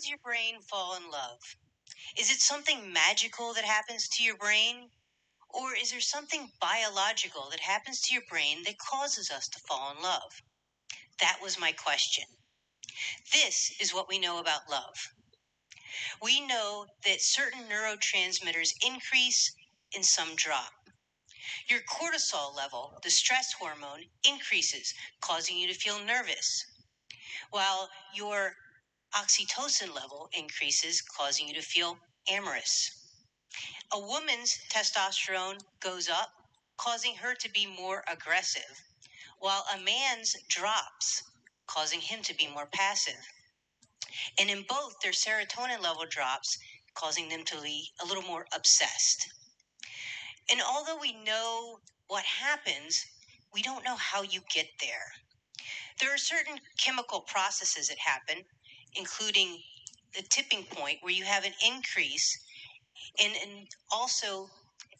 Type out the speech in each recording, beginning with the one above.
does your brain fall in love? Is it something magical that happens to your brain? Or is there something biological that happens to your brain that causes us to fall in love? That was my question. This is what we know about love. We know that certain neurotransmitters increase and some drop. Your cortisol level, the stress hormone, increases, causing you to feel nervous, while your oxytocin level increases, causing you to feel amorous. A woman's testosterone goes up, causing her to be more aggressive, while a man's drops, causing him to be more passive. And in both, their serotonin level drops, causing them to be a little more obsessed. And although we know what happens, we don't know how you get there. There are certain chemical processes that happen, including the tipping point where you have an increase and also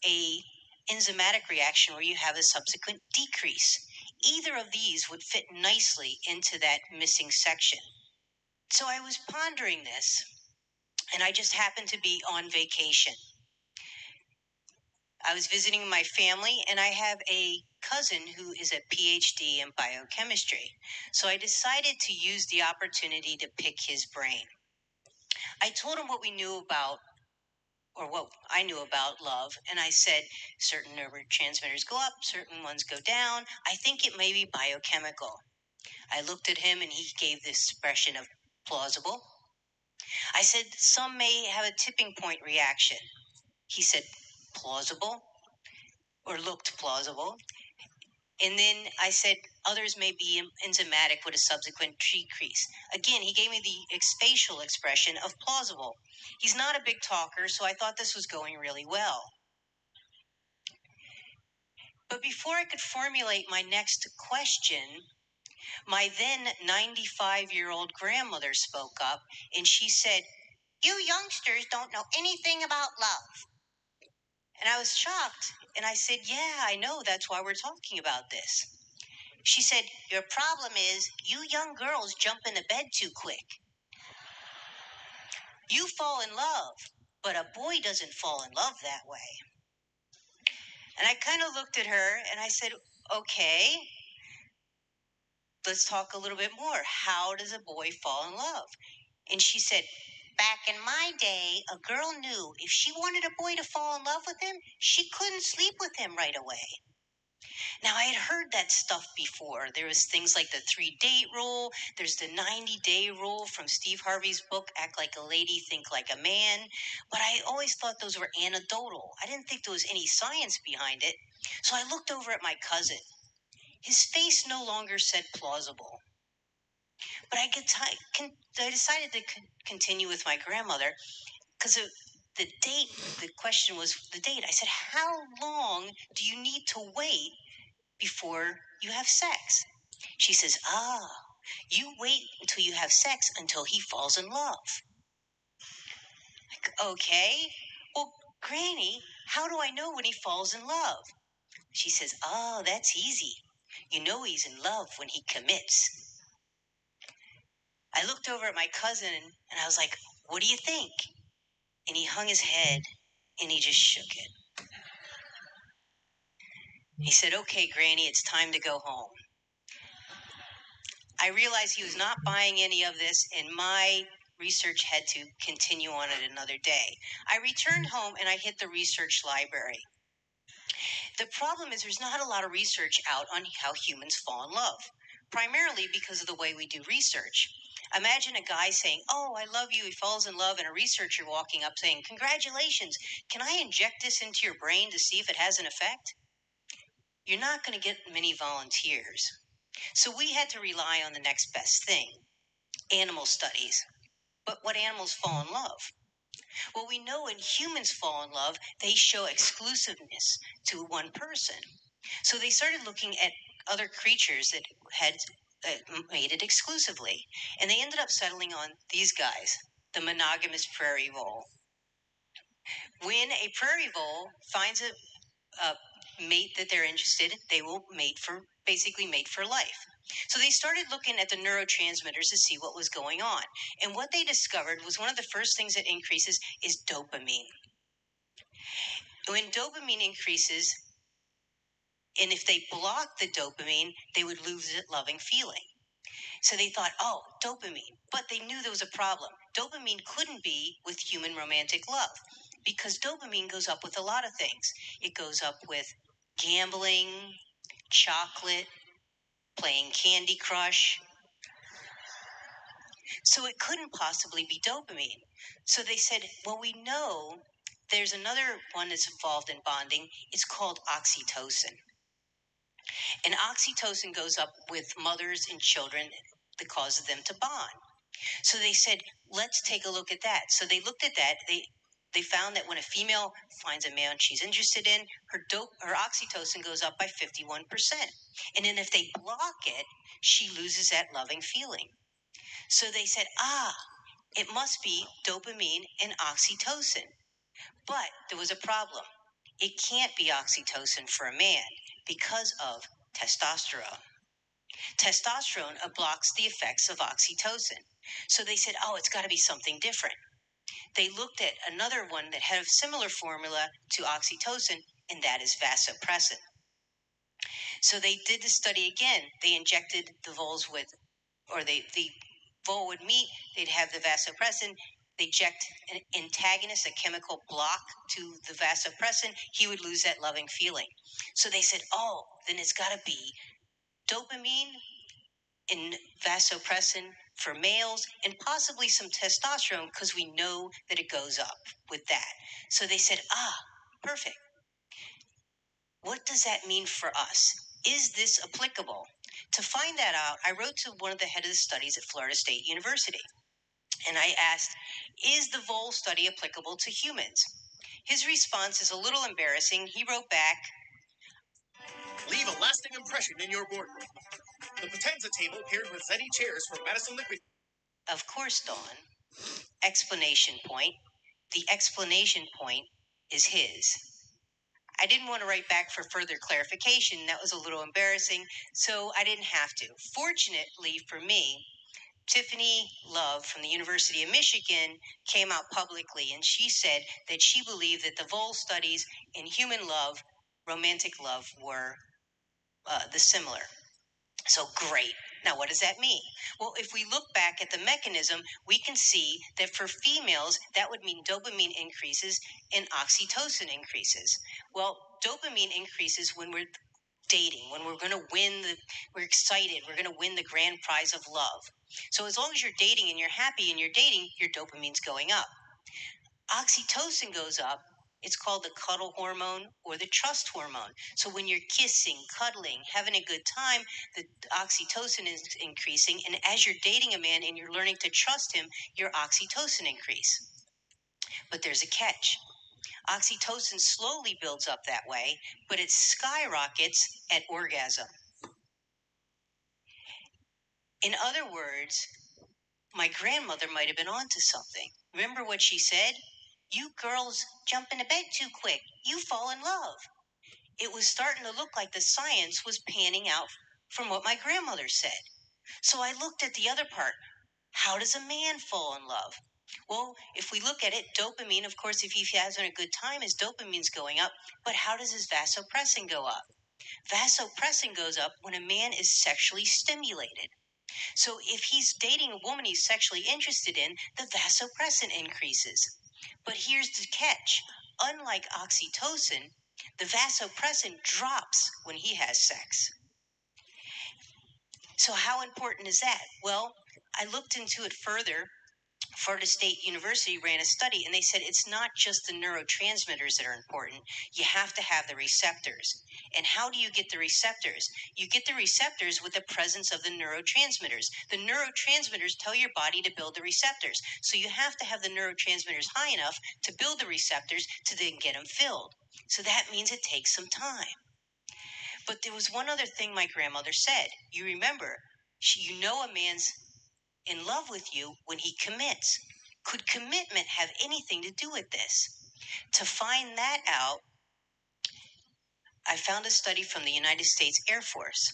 a enzymatic reaction where you have a subsequent decrease. Either of these would fit nicely into that missing section. So I was pondering this, and I just happened to be on vacation. I was visiting my family, and I have a cousin who is a PhD in biochemistry. So I decided to use the opportunity to pick his brain. I told him what we knew about, or what I knew about love, and I said certain neurotransmitters go up, certain ones go down. I think it may be biochemical. I looked at him, and he gave this expression of plausible. I said some may have a tipping point reaction. He said plausible, or looked plausible. And then I said others may be enzymatic with a subsequent decrease. Again, he gave me the facial expression of plausible. He's not a big talker, so I thought this was going really well. But before I could formulate my next question, my then 95-year-old grandmother spoke up, and she said, "You youngsters don't know anything about love." And I was shocked, and I said, "Yeah, I know, that's why we're talking about this." She said, "Your problem is you young girls jump into bed too quick. You fall in love, but a boy doesn't fall in love that way." And I kind of looked at her and I said, "Okay, let's talk a little bit more. How does a boy fall in love?" And she said, "Back in my day, a girl knew if she wanted a boy to fall in love with him, she couldn't sleep with him right away." Now, I had heard that stuff before. There was things like the 3-date rule. There's the 90-day rule from Steve Harvey's book, Act Like a Lady, Think Like a Man. But I always thought those were anecdotal. I didn't think there was any science behind it. So I looked over at my cousin. His face no longer said plausible. But I decided to continue with my grandmother because the date, the question was the date. I said, "How long do you need to wait before you have sex?" She says, "You wait until you have sex until he falls in love." Like, okay, well, Granny, how do I know when he falls in love? She says, "Oh, that's easy. You know he's in love when he commits." I looked over at my cousin and I was like, "What do you think?" And he hung his head and he just shook it. He said, "Okay, Granny, it's time to go home." I realized he was not buying any of this, and my research had to continue on at another day. I returned home and I hit the research library. The problem is there's not a lot of research out on how humans fall in love, primarily because of the way we do research. Imagine a guy saying, "Oh, I love you," he falls in love, and a researcher walking up saying, "Congratulations, can I inject this into your brain to see if it has an effect?" You're not going to get many volunteers. So we had to rely on the next best thing, animal studies. But what animals fall in love? Well, we know when humans fall in love, they show exclusiveness to one person. So they started looking at other creatures that had mated exclusively. And they ended up settling on these guys, the monogamous prairie vole. When a prairie vole finds a mate that they're interested in, they will basically mate for life. So they started looking at the neurotransmitters to see what was going on. And what they discovered was one of the first things that increases is dopamine. When dopamine increases, and if they block the dopamine, they would lose that loving feeling. So they thought, oh, dopamine. But they knew there was a problem. Dopamine couldn't be with human romantic love because dopamine goes up with a lot of things. It goes up with gambling, chocolate, playing Candy Crush. So it couldn't possibly be dopamine. So they said, well, we know there's another one that's involved in bonding. It's called oxytocin. And oxytocin goes up with mothers and children that causes them to bond. So they said, let's take a look at that. So they looked at that. They found that when a female finds a man she's interested in, her oxytocin goes up by 51%. And then if they block it, she loses that loving feeling. So they said, it must be dopamine and oxytocin. But there was a problem. It can't be oxytocin for a man because of testosterone. Testosterone blocks the effects of oxytocin. So they said, it's got to be something different. They looked at another one that had a similar formula to oxytocin, and that is vasopressin. So they did the study again. They injected the voles with, the vole would meet, they'd have the vasopressin. They inject an antagonist, a chemical block to the vasopressin, he would lose that loving feeling. So they said, then it's got to be dopamine and vasopressin for males and possibly some testosterone because we know that it goes up with that. So they said, perfect. What does that mean for us? Is this applicable? To find that out, I wrote to one of the head of the studies at Florida State University. And I asked, is the vole study applicable to humans? His response is a little embarrassing. He wrote back, leave a lasting impression in your boardroom. The Potenza table paired with Zeddy chairs for Madison Liquid. Of course, Dawn. Explanation point. The explanation point is his. I didn't want to write back for further clarification. That was a little embarrassing, so I didn't have to. Fortunately for me, Tiffany Love from the University of Michigan came out publicly, and she said that she believed that the vole studies in human love, romantic love, were the similar. So great. Now, what does that mean? Well, if we look back at the mechanism, we can see that for females, that would mean dopamine increases and oxytocin increases. Well, dopamine increases when we're dating, when we're going to we're excited, we're going to win the grand prize of love. So as long as you're dating and you're happy and you're dating, your dopamine's going up. Oxytocin goes up. It's called the cuddle hormone or the trust hormone. So when you're kissing, cuddling, having a good time, the oxytocin is increasing. And as you're dating a man and you're learning to trust him, your oxytocin increase. But there's a catch. Oxytocin slowly builds up that way, but it skyrockets at orgasm. In other words, my grandmother might have been onto something. Remember what she said? You girls jump into bed too quick. You fall in love. It was starting to look like the science was panning out from what my grandmother said. So I looked at the other part. How does a man fall in love? Well, if we look at it, dopamine, of course, if he has a good time, his dopamine's going up. But how does his vasopressin go up? Vasopressin goes up when a man is sexually stimulated. So if he's dating a woman he's sexually interested in, the vasopressin increases. But here's the catch. Unlike oxytocin, the vasopressin drops when he has sex. So how important is that? Well, I looked into it further. Florida State University ran a study, and they said it's not just the neurotransmitters that are important. You have to have the receptors. And how do you get the receptors? You get the receptors with the presence of the neurotransmitters. The neurotransmitters tell your body to build the receptors. So you have to have the neurotransmitters high enough to build the receptors to then get them filled. So that means it takes some time. But there was one other thing my grandmother said. You remember, you know a man's in love with you when he commits. Could commitment have anything to do with this? To find that out, I found a study from the United States Air Force.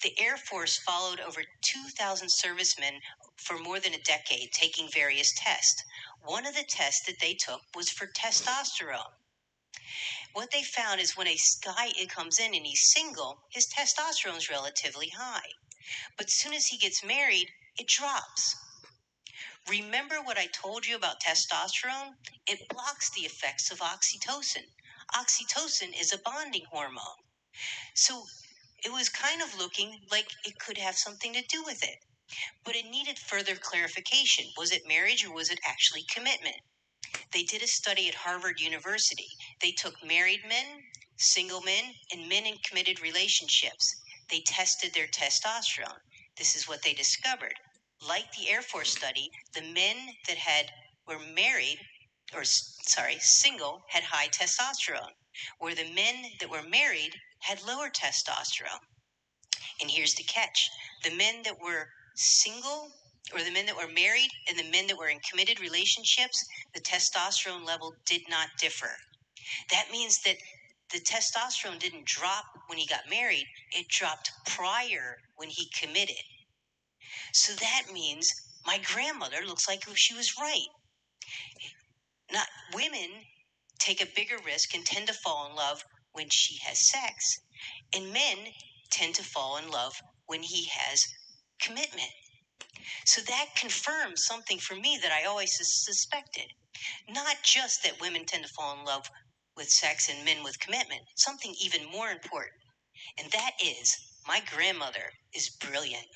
The Air Force followed over 2,000 servicemen for more than a decade, taking various tests. One of the tests that they took was for testosterone. What they found is when a guy comes in and he's single, his testosterone is relatively high. But as soon as he gets married, it drops. Remember what I told you about testosterone? It blocks the effects of oxytocin. Oxytocin is a bonding hormone. So it was kind of looking like it could have something to do with it. But it needed further clarification. Was it marriage or was it actually commitment? They did a study at Harvard University. They took married men, single men, and men in committed relationships. They tested their testosterone. This is what they discovered. Like the Air Force study, the men that were married, single, had high testosterone, where the men that were married had lower testosterone. And here's the catch: the men that were single, or the men that were married, and the men that were in committed relationships, the testosterone level did not differ. That means that the testosterone didn't drop when he got married, it dropped prior when he committed. So that means my grandmother looks like she was right. Not women take a bigger risk and tend to fall in love when she has sex, and men tend to fall in love when he has commitment. So that confirms something for me that I always suspected. Not just that women tend to fall in love with sex and men with commitment, something even more important. And that is, my grandmother is brilliant.